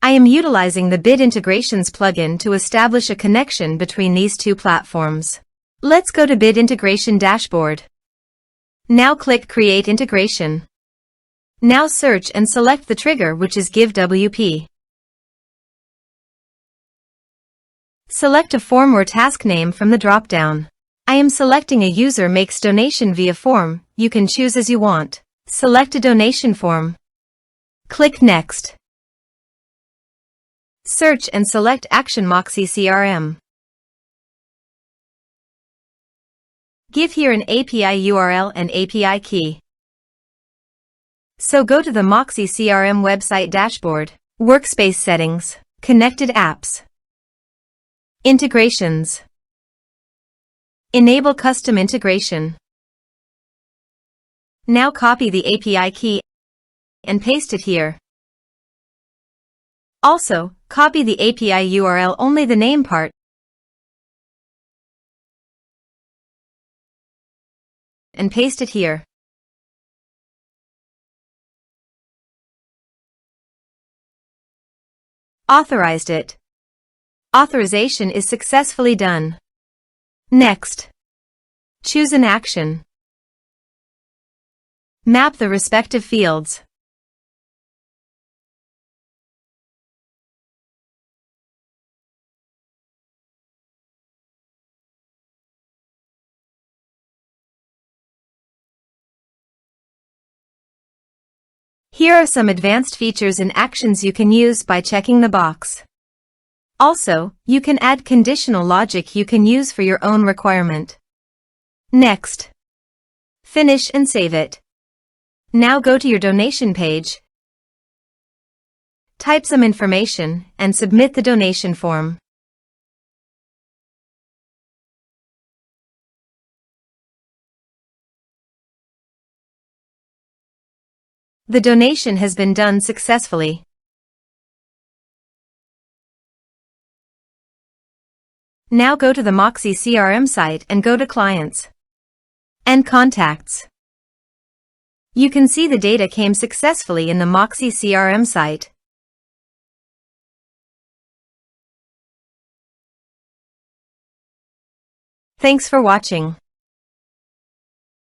I am utilizing the Bit Integrations plugin to establish a connection between these two platforms. Let's go to Bit Integration Dashboard. Now click Create Integration. Now search and select the trigger, which is GiveWP. Select a form or task name from the drop-down. I am selecting a user makes donation via form. You can choose as you want. Select a donation form. Click Next. Search and select Action Moxie CRM. Give here an API URL and API key. So go to the Moxie CRM website dashboard, Workspace Settings, Connected Apps, Integrations. Enable Custom Integration. Now copy the API key and paste it here. Also, copy the API URL, only the name part, and paste it here. Authorized it. Authorization is successfully done. Next. Choose an action. Map the respective fields. Here are some advanced features and actions you can use by checking the box. Also, you can add conditional logic you can use for your own requirement. Next. Finish and save it. Now go to your donation page, type some information, and submit the donation form. The donation has been done successfully. Now go to the Moxie CRM site and go to Clients and Contacts. You can see the data came successfully in the Moxie CRM site. Thanks for watching.